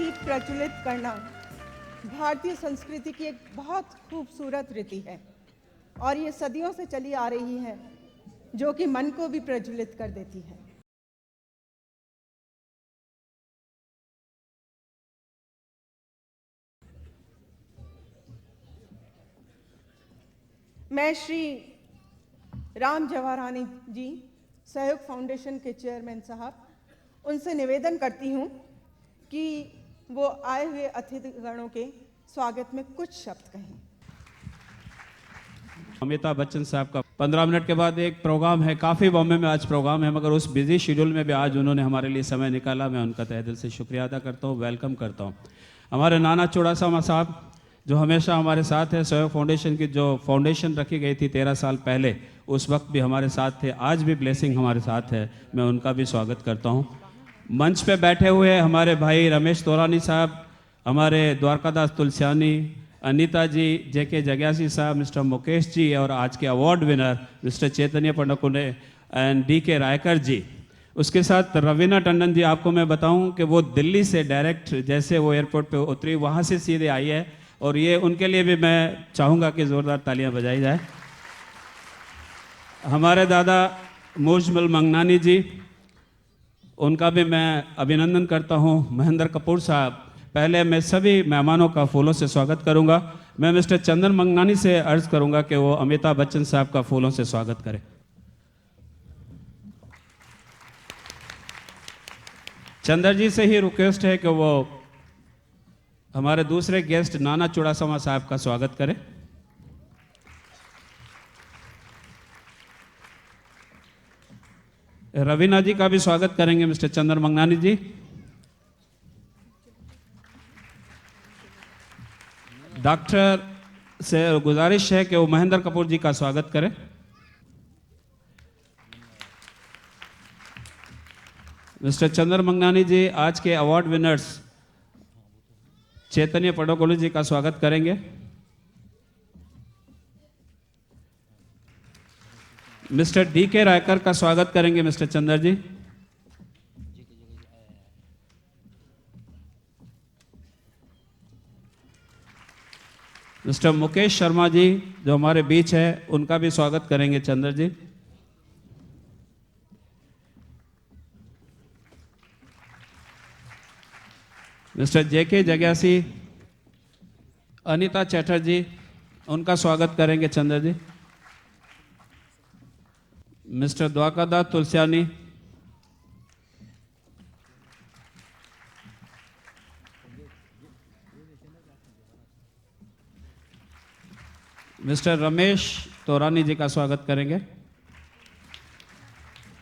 गीत प्रचलित करना भारतीय संस्कृति की एक बहुत खूबसूरत रीति है और ये सदियों से चली आ रही है, जो कि मन को भी प्रज्वलित कर देती है। मैं श्री राम जवाहरानी जी, सहयोग फाउंडेशन के चेयरमैन साहब, उनसे निवेदन करती हूँ कि वो आए हुए अतिथिगणों के स्वागत में कुछ शब्द कहें। अमिताभ बच्चन साहब का 15 मिनट के बाद एक प्रोग्राम है, काफ़ी बॉम्बे में आज प्रोग्राम है, मगर उस बिजी शेड्यूल में भी आज उन्होंने हमारे लिए समय निकाला। मैं उनका तहे दिल से शुक्रिया अदा करता हूँ, वेलकम करता हूँ। हमारे नाना चुड़ासामा साहब जो हमेशा हमारे साथ है, सहयोग फाउंडेशन की जो फाउंडेशन रखी गई थी 13 साल पहले, उस वक्त भी हमारे साथ थे, आज भी ब्लेसिंग हमारे साथ है, मैं उनका भी स्वागत करता हूँ। मंच पे बैठे हुए हमारे भाई रमेश तोरानी साहब, हमारे द्वारकादास तुलसियानी, अनीता जी, जेके जग्यासी साहब, मिस्टर मुकेश जी और आज के award winner mister Chaitanya Pandkune and DK Raikar ji. उसके साथ रवीना टंडन जी, आपको मैं बताऊं कि वो दिल्ली से डायरेक्ट जैसे वो एयरपोर्ट पे उतरी वहाँ से सीधे आई है, और ये उनके लिए भी मैं चाहूँगा कि ज़ोरदार तालियां बजाई जाए। हमारे दादा मुजमल मंगनानी जी, उनका भी मैं अभिनंदन करता हूं। महेंद्र कपूर साहब, पहले मैं सभी मेहमानों का फूलों से स्वागत करूंगा। मैं मिस्टर चंदन मंगनानी से अर्ज करूंगा कि वो अमिताभ बच्चन साहब का फूलों से स्वागत करें। चंदर जी से ही रिक्वेस्ट है कि वो हमारे दूसरे गेस्ट नाना चुड़ासामा साहब का स्वागत करें। रवीना जी का भी स्वागत करेंगे मिस्टर चंदन मंगनानी जी। डॉक्टर से गुजारिश है कि वो महेंद्र कपूर जी का स्वागत करें। मिस्टर चंदन मंगनानी जी आज के अवार्ड विनर्स चैतन्य पडोकोले जी का स्वागत करेंगे। मिस्टर DK रायकर का स्वागत करेंगे मिस्टर चंदर जी। मिस्टर मुकेश शर्मा जी जो हमारे बीच है, उनका भी स्वागत करेंगे चंदर जी। मिस्टर JK जग्यासी, अनीता चैटर्जी, उनका स्वागत करेंगे चंदर जी। मिस्टर द्वारकादास तुलसियानी, मिस्टर रमेश तोरानी जी का स्वागत करेंगे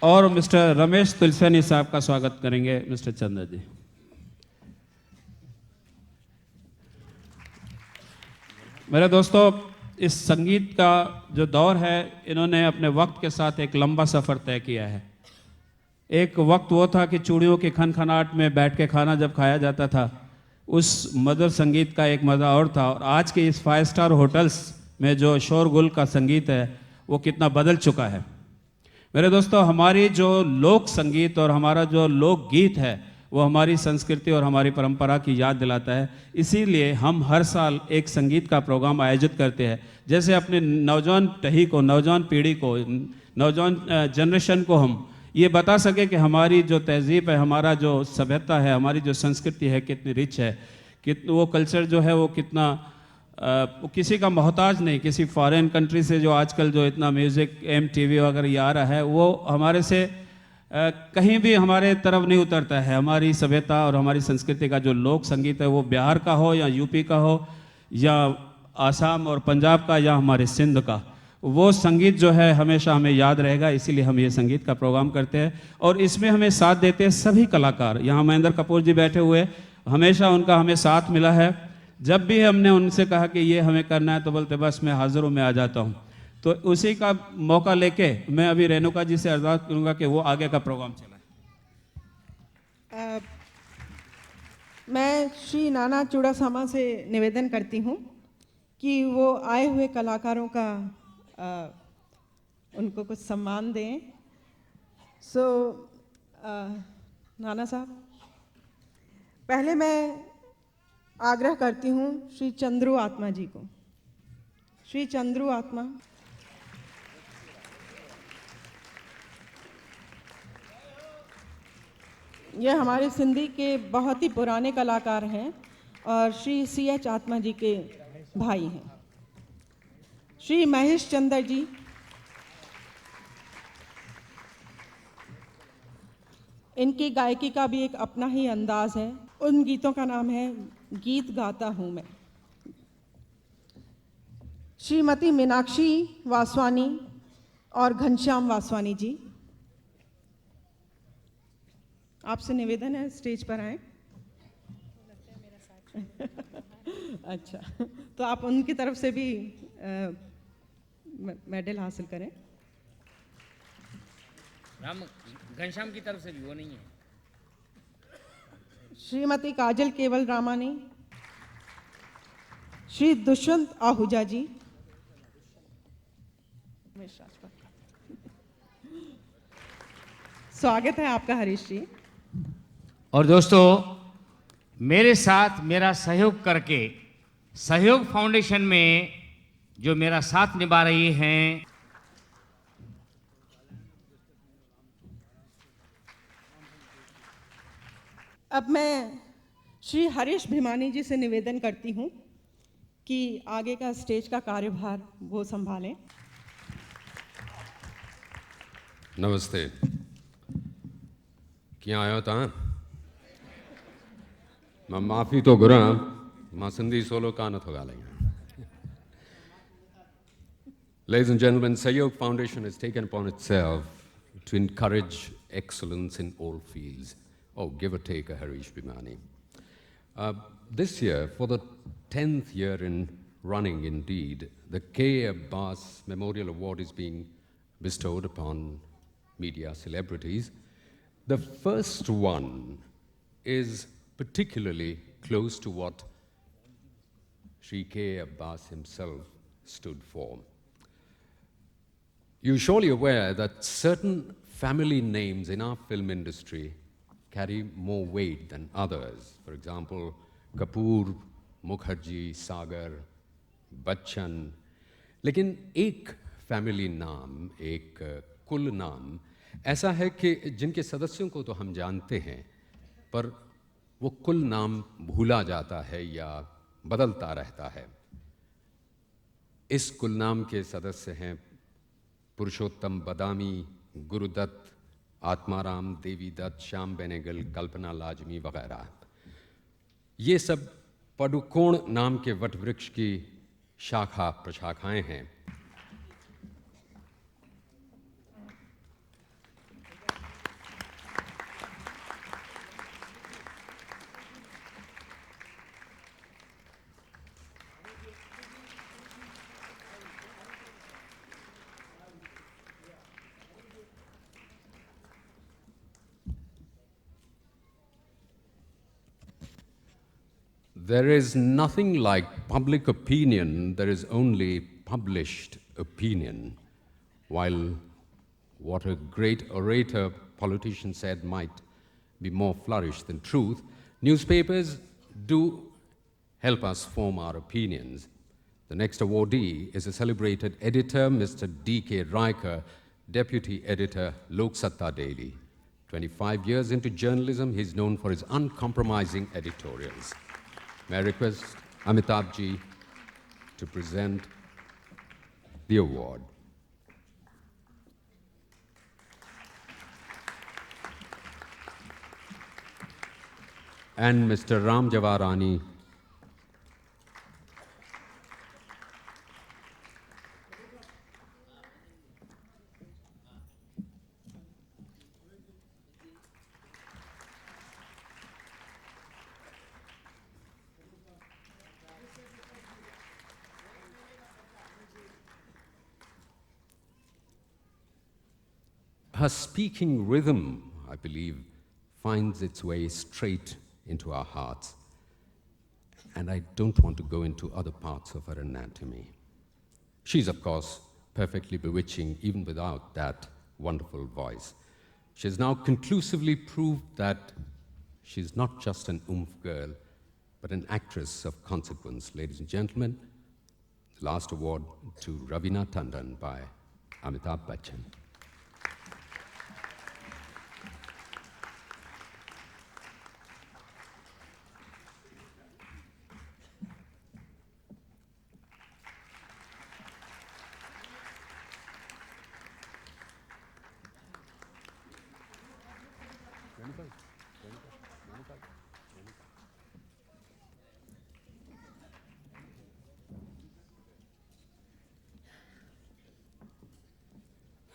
और मिस्टर रमेश तुलसियानी साहब का स्वागत करेंगे मिस्टर चंदर जी। मेरे दोस्तों, इस संगीत का जो दौर है, इन्होंने अपने वक्त के साथ एक लंबा सफ़र तय किया है। एक वक्त वो था कि चूड़ियों की खनखनाहट में बैठ के खाना जब खाया जाता था, उस मधुर संगीत का एक मज़ा और था। और आज के इस 5 स्टार होटल्स में जो शोरगुल का संगीत है, वो कितना बदल चुका है। मेरे दोस्तों, हमारी जो लोक संगीत और हमारा जो लोक गीत है, वो हमारी संस्कृति और हमारी परंपरा की याद दिलाता है। इसीलिए हम हर साल एक संगीत का प्रोग्राम आयोजित करते हैं, जैसे अपने नौजवान टही को, नौजवान पीढ़ी को, नौजवान जनरेशन को हम ये बता सके कि हमारी जो तहजीब है, हमारा जो सभ्यता है, हमारी जो संस्कृति है कितनी रिच है, कितना वो कल्चर जो है वो कितना किसी का मोहताज नहीं, किसी फॉरेन कंट्री से जो आजकल जो इतना म्यूज़िक MTV वगैरह ये आ रहा है, वो हमारे से कहीं भी हमारे तरफ नहीं उतरता है। हमारी सभ्यता और हमारी संस्कृति का जो लोक संगीत है, वो बिहार का हो या यूपी का हो या आसाम और पंजाब का या हमारे सिंध का, वो संगीत जो है हमेशा हमें याद रहेगा। इसीलिए हम ये संगीत का प्रोग्राम करते हैं और इसमें हमें साथ देते हैं सभी कलाकार। यहाँ महेंद्र कपूर जी बैठे हुए, हमेशा उनका हमें साथ मिला है। जब भी हमने उनसे कहा कि ये हमें करना है, तो बोलते बस मैं हाजिर हूँ, मैं आ जाता हूँ। तो उसी का मौका लेके मैं अभी रेणुका जी से अरदास करूँगा कि वो आगे का प्रोग्राम चलाए। मैं श्री नाना चुड़ासामा से निवेदन करती हूँ कि वो आए हुए कलाकारों का उनको कुछ सम्मान दें। नाना साहब, पहले मैं आग्रह करती हूँ श्री चंद्रू आत्मा जी को। श्री चंद्रू आत्मा, ये हमारे सिंधी के बहुत ही पुराने कलाकार हैं और श्री CH आत्मा जी के भाई हैं। श्री महेश चंद्र जी, इनकी गायकी का भी एक अपना ही अंदाज है। उन गीतों का नाम है गीत गाता हूँ मैं। श्रीमती मीनाक्षी वासवानी और घनश्याम वासवानी जी, आपसे निवेदन है स्टेज पर आए। अच्छा, तो आप उनकी तरफ से भी मेडल हासिल करें। राम घनश्याम की तरफ से भी, वो नहीं है। श्रीमती काजल केवल रामानी, श्री दुष्यंत आहूजा जी, स्वागत है आपका हरीश जी। और दोस्तों, मेरे साथ मेरा सहयोग करके सहयोग फाउंडेशन में जो मेरा साथ निभा रही हैं अब मैं श्री हरीश भिमानी जी से निवेदन करती हूँ कि आगे का स्टेज का कार्यभार वो संभालें। नमस्ते। कीअं आहियो तव्हां? मां माफ़ी थो घुरां, मां सिंधी सोलो कान थो ॻाल्हायां। Ladies and gentlemen, Sahyog Foundation has taken upon itself to encourage excellence in all fields. Oh, give or take a Harish Bhimani. This year, for the 10th year in running indeed, the K. Abbas Memorial Award is being bestowed upon media celebrities. The first one is particularly close to what Sri K. Abbas himself stood for. You're surely aware that certain family names in our film industry carry more weight than others. For example, Kapoor, Mukherjee, Sagar, Bachchan. लेकिन एक family नाम, एक कुल नाम ऐसा है कि जिनके सदस्यों को तो हम जानते हैं, पर वो कुल नाम भूला जाता है या बदलता रहता है। इस कुल नाम के सदस्य हैं पुरुषोत्तम बदामी, गुरुदत्त, आत्माराम, देवी दत्त, श्याम बेनेगल, कल्पना लाजमी वगैरह। ये सब पडुकोण नाम के वटवृक्ष की शाखा प्रशाखाएं हैं। There is nothing like public opinion, there is only published opinion. While what a great orator, politician said might be more flourished than truth, newspapers do help us form our opinions. The next awardee is a celebrated editor, Mr. D.K. Riker, Deputy Editor, Lok Satta Daily. 25 years into journalism, he's known for his uncompromising editorials. May I request Amitabh ji to present the award. And Mr. Ram Jawarani her speaking rhythm, I believe, finds its way straight into our hearts. And I don't want to go into other parts of her anatomy. She's, of course, perfectly bewitching, even without that wonderful voice. She has now conclusively proved that She's not just an oomph girl, but an actress of consequence. Ladies and gentlemen, the last award to Ravina Tandon by Amitabh Bachchan.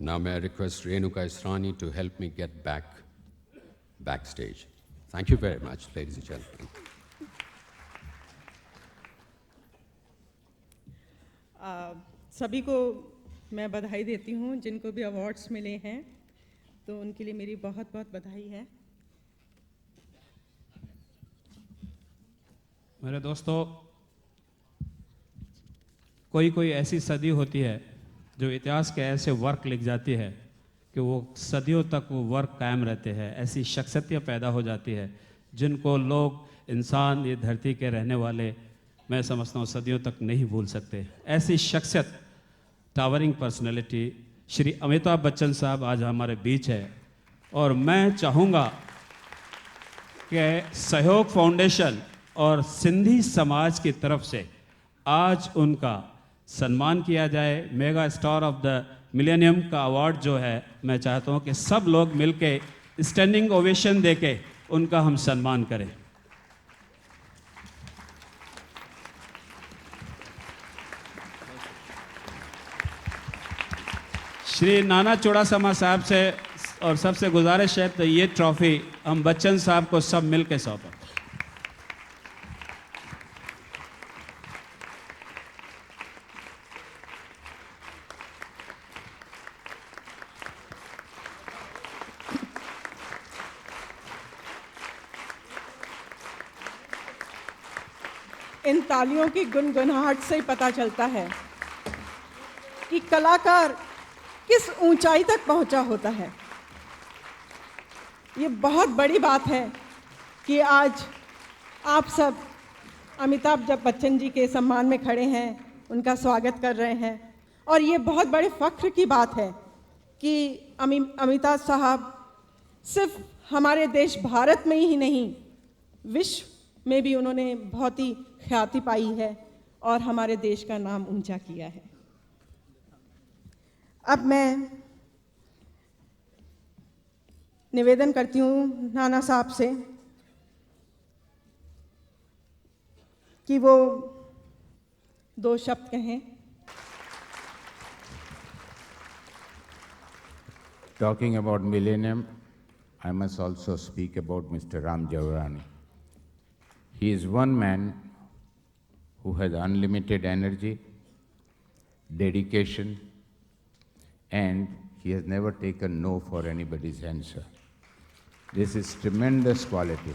Now may I request Renuka Israni to help me get backstage. Thank you very much, ladies and gentlemen. सभी को मैं बधाई देती हूँ जिनको भी awards मिले हैं, तो उनके लिए मेरी बहुत बहुत बधाई है। मेरे दोस्तों, कोई कोई ऐसी सदी होती है जो इतिहास के ऐसे वर्क लिख जाती है कि वो सदियों तक वो वर्क कायम रहते हैं। ऐसी शख्सियतें पैदा हो जाती है जिनको लोग, इंसान, ये धरती के रहने वाले, मैं समझता हूँ सदियों तक नहीं भूल सकते। ऐसी शख्सियत, टावरिंग पर्सनैलिटी श्री अमिताभ बच्चन साहब आज हमारे बीच है, और मैं चाहूँगा कि सहयोग फाउंडेशन और सिंधी समाज की तरफ से आज उनका सम्मान किया जाए। Mega star of the millennium का अवार्ड जो है, मैं चाहता हूँ कि सब लोग मिलके स्टैंडिंग ओवेशन देके उनका हम सम्मान करें। श्री नाना चुड़ासमा साहब से और सबसे गुजारिश है तो ये ट्रॉफी हम बच्चन साहब को सब मिलके सौंपें। इन तालियों की गुनगुनाहट से ही पता चलता है कि कलाकार किस ऊंचाई तक पहुंचा होता है। ये बहुत बड़ी बात है कि आज आप सब अमिताभ बच्चन जी के सम्मान में खड़े हैं, उनका स्वागत कर रहे हैं, और ये बहुत बड़े फ़ख्र की बात है कि अमिताभ साहब सिर्फ हमारे देश भारत में ही नहीं, विश्व में भी उन्होंने बहुत ही ख्याति पाई है और हमारे देश का नाम ऊंचा किया है। अब मैं निवेदन करती हूँ नाना साहब से कि वो 2 शब्द कहें। Talking about millennium, I must also speak about Mr. Ram Jawarani. He is one man who has unlimited energy, dedication, and he has never taken no for anybody's answer. This is tremendous quality.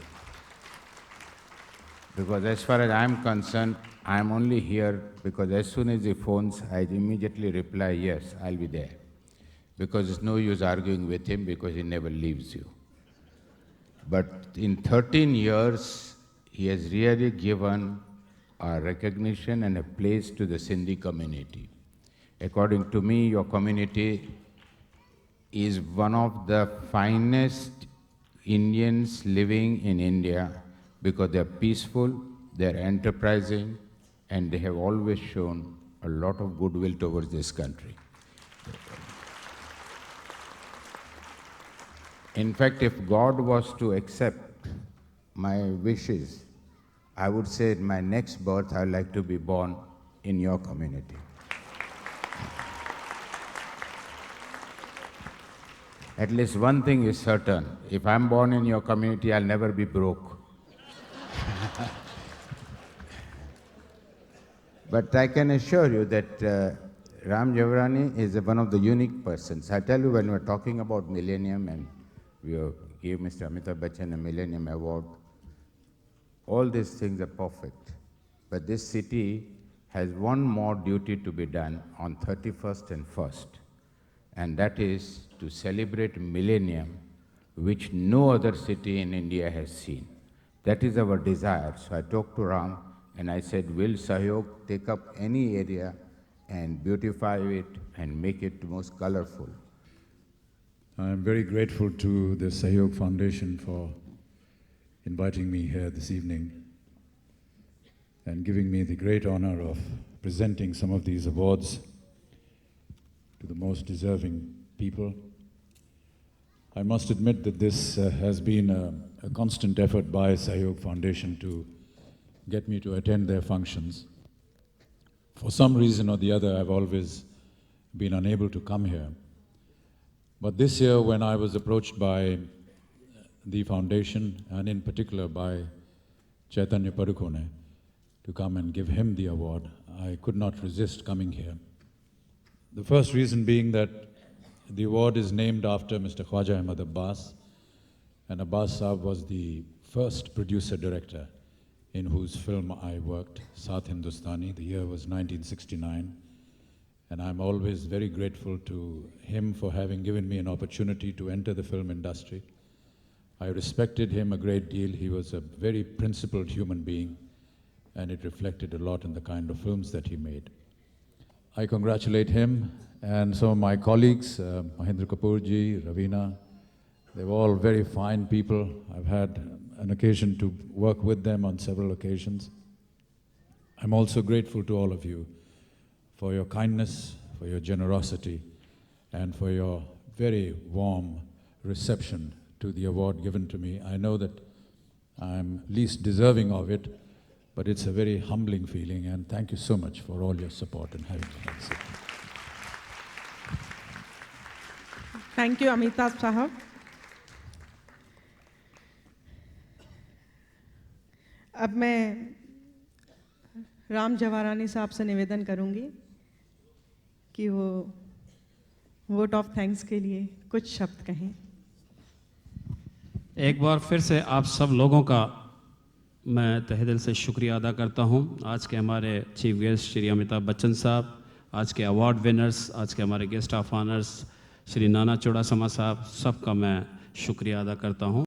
Because as far as I am concerned, I am only here because as soon as he phones, I immediately reply, yes, I'll be there. Because it's no use arguing with him because he never leaves you. But in 13 years, he has really given a recognition and a place to the Sindhi community. According to me, your community is one of the finest Indians living in India because they're peaceful, they're enterprising, and they have always shown a lot of goodwill towards this country. In fact, if God was to accept my wishes, I would say in my next birth, I'd like to be born in your community. At least one thing is certain. If I'm born in your community, I'll never be broke. But I can assure you that Ram Jawarani is one of the unique persons. I tell you, when we're talking about millennium and we gave Mr. Amitabh Bachchan a Millennium Award, all these things are perfect. But this city has one more duty to be done on 31st and 1st, and that is to celebrate millennium which no other city in India has seen. That is our desire. So I talked to Ram and I said, will Sahyog take up any area and beautify it and make it most colorful? I'm very grateful to the Sahyog Foundation for inviting me here this evening and giving me the great honor of presenting some of these awards to the most deserving people. I must admit that this has been a constant effort by Sahyog Foundation to get me to attend their functions. For some reason or the other, I've always been unable to come here. But this year, when I was approached by the foundation, and in particular by Chaitanya Padukone, to come and give him the award, I could not resist coming here. The first reason being that the award is named after Mr. Khwaja Ahmad Abbas, and Abbas Saab was the first producer-director in whose film I worked, Saath Hindustani. The year was 1969, and I'm always very grateful to him for having given me an opportunity to enter the film industry. I respected him a great deal. He was a very principled human being, and it reflected a lot in the kind of films that he made. I congratulate him and some of my colleagues, Mahendra Kapoor ji, Ravina. They were all very fine people. I've had an occasion to work with them on several occasions. I'm also grateful to all of you for your kindness, for your generosity, and for your very warm reception to the award given to me. I know that I'm least deserving of it, but it's a very humbling feeling, and thank you so much for all your support and having me. Thank you Amitabh साहब। अब मैं राम जवारानी साहब से निवेदन करूंगी कि वो vote of thanks के लिए कुछ शब्द कहें। एक बार फिर से आप सब लोगों का मैं तहे दिल से शुक्रिया अदा करता हूं। आज के हमारे चीफ गेस्ट श्री अमिताभ बच्चन साहब, आज के अवार्ड विनर्स, आज के हमारे गेस्ट ऑफ ऑनर्स श्री नाना चौड़ासमा साहब, सबका मैं शुक्रिया अदा करता हूं।